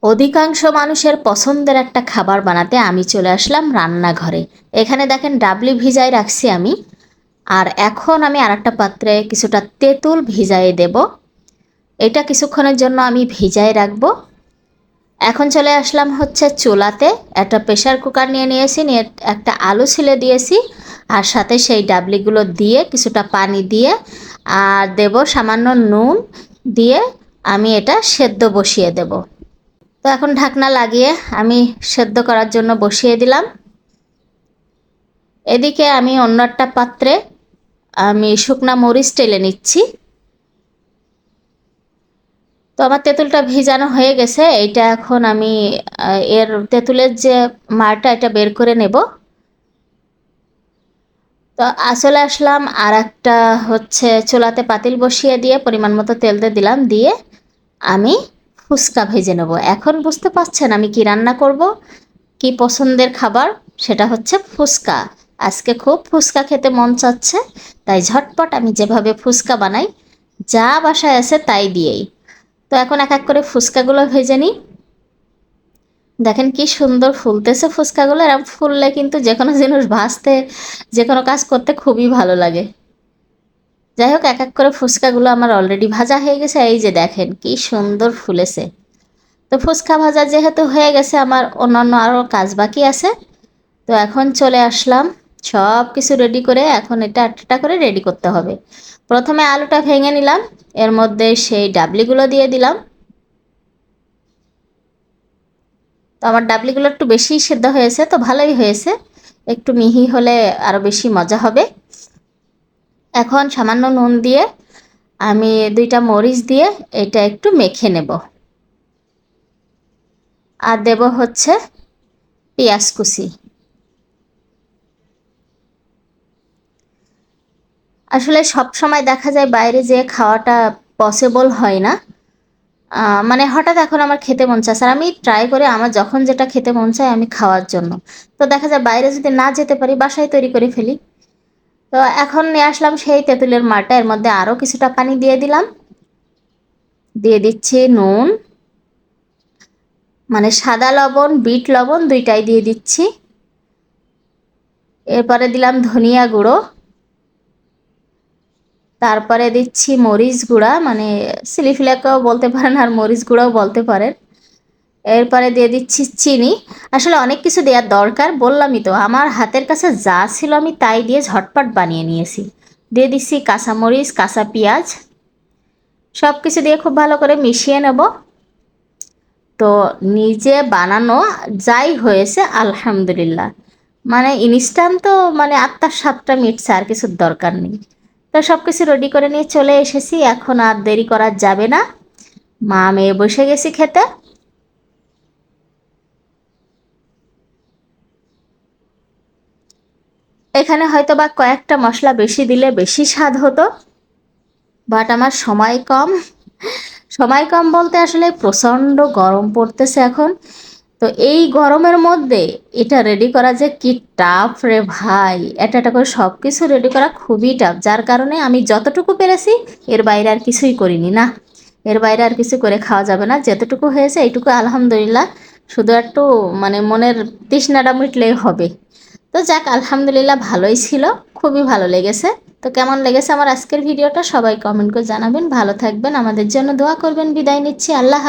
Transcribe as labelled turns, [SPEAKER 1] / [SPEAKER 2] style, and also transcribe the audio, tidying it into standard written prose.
[SPEAKER 1] অধিকাংশ মানুষের পছন্দের একটা খাবার বানাতে আমি চলে আসলাম রান্নাঘরে। এখানে দেখেন ডাবলি ভিজাই রাখছি আমি। আর এখন আমি আরেকটা পাত্রে কিছুটা তেঁতুল ভিজাই দেব। এটা কিছুক্ষণের জন্য আমি ভিজাই রাখবো। এখন চলে আসলাম হচ্ছে চুলাতে। একটা প্রেসার কুকার নিয়েছি, নিয়ে একটা আলু ছিলে দিয়েছি, আর সাথে সেই ডাবলিগুলো দিয়ে কিছুটা পানি দিয়ে আর দেব সামান্য নুন দিয়ে আমি এটা সেদ্ধ বসিয়ে দেব। তো এখন ঢাকনা লাগিয়ে আমি সেদ্ধ করার জন্য বসিয়ে দিলাম। এদিকে আমি অন্য একটা পাত্রে আমি শুকনা মরিচ টেলে নিচ্ছি। তো আমার তেঁতুলটা ভিজানো হয়ে গেছে। এইটা এখন আমি এর তেঁতুলের যে মারটা এটা বের করে নেব। তো আসলে আসলাম আর একটা হচ্ছে চুলাতে পাতিল বসিয়ে দিয়ে পরিমাণ মতো তেল দিয়ে দিলাম, দিয়ে আমি ফুচকা ভেজে নেব। এখন বুঝতে পারছেন আমি কি রান্না করব, কি পছন্দের খাবার, সেটা হচ্ছে ফুচকা। আজকে খুব ফুচকা খেতে মন চাচ্ছে, তাই ঝটপট আমি যেভাবে ফুচকা বানাই যা বাসায় আছে তাই দিয়েই। তো এখন এক এক করে ফুচকাগুলো ভেজে নিই। দেখেন কি সুন্দর ফুলতেছে ফুচকাগুলো। এরকম ফুললে কিন্তু যে কোনো জিনিস ভাজতে, যে কোনো কাজ করতে খুবই ভালো লাগে। যাই হোক, এক এক করে ফুচকাগুলো আমার অলরেডি ভাজা হয়ে গেছে। এই যে দেখেন কি সুন্দর ফুলেছে। তো ফুচকা ভাজা যেহেতু হয়ে গেছে, আমার অন্যান্য আরও কাজ বাকি আছে। তো এখন চলে আসলাম সব কিছু রেডি করে। এখন এটা একটা করে রেডি করতে হবে। প্রথমে আলুটা ভেঙে নিলাম, এর মধ্যে সেই ডাবলিগুলো দিয়ে দিলাম। তো আমার ডাবলিগুলো একটু বেশিই সেদ্ধ হয়েছে, তো ভালোই হয়েছে। একটু মিহি হলে আরও বেশি মজা হবে। এখন সামান্য নুন দিয়ে আমি 2টা মরিচ দিয়ে এটা একটু মেখে নেব। আর দেব হচ্ছে পেঁয়াজ কুচি। আসলে সব সময় দেখা যায় বাইরে যেয়ে খাওয়াটা পসিবল হয় না। মানে হঠাৎ এখন আমার খেতে মন চায়, আর আমি ট্রাই করি আমার যখন যেটা খেতে মন চায় আমি খাওয়ার জন্য। তো দেখা যায় বাইরে যদি না যেতে পারি বাসায় তৈরি করে ফেলি। তো এখন নিয়ে আসলাম সেই তেঁতুলের মারটা, এর মধ্যে আরও কিছুটা পানি দিয়ে দিলাম। দিয়ে দিচ্ছি নুন, মানে সাদা লবণ বিট লবণ দুইটাই দিয়ে দিচ্ছি। এরপরে দিলাম ধনিয়া গুঁড়ো, তারপরে দিচ্ছি মরিচ গুঁড়া, মানে চিলি ফ্লেকও বলতে পারেন আর মরিচ গুঁড়াও বলতে পারেন। এরপরে দিয়ে দিচ্ছি চিনি। আসলে অনেক কিছু দেওয়ার দরকার, বললামই তো আমার হাতের কাছে যা ছিল আমি তাই দিয়ে ঝটপট বানিয়ে নিয়েছি। দিয়ে দিচ্ছি কাঁচামরিচ, কাঁচা পেঁয়াজ, সব কিছু দিয়ে খুব ভালো করে মিশিয়ে নেব। তো নিজে বানানো যাই হয়েছে আলহামদুলিল্লাহ। মানে ইনস্ট্যান্ট তো মানে আত্মার স্বাদটা মিটছে, আর কিছুর দরকার নেই। তো সব কিছু রেডি করে নিয়ে চলে এসেছি, এখন আর দেরি করা যাবে না। মা মেয়ে বসে গেছি খেতে। এখানে হয়তো বা কয়েকটা মশলা বেশি দিলে বেশি স্বাদ হতো, বাট আমার সময় কম। সময় কম বলতে আসলে প্রচণ্ড গরম পড়তেছে এখন। তো এই গরমের মধ্যে এটা রেডি করা যে কি টাফ রে ভাই, এটা একটা করে সব কিছু রেডি করা খুবই টাফ। যার কারণে আমি যতটুকু পেরেছি এর বাইরে আর কিছুই করিনি। না, এর বাইরে আর কিছু করে খাওয়া যাবে না, যেতটুকু হয়েছে এইটুকু আলহামদুলিল্লাহ। শুধু একটু মানে মনের তৃষ্ণাটা মিটলেই হবে। তো যাক, আলহামদুলিল্লাহ ভালোই ছিল, খুবই ভালো লেগেছে। তো কেমন লেগেছে আমার আজকের ভিডিওটা সবাই কমেন্ট করে জানাবেন। ভালো থাকবেন, আমাদের জন্য দোয়া করবেন। বিদায় নিচ্ছি, আল্লাহ।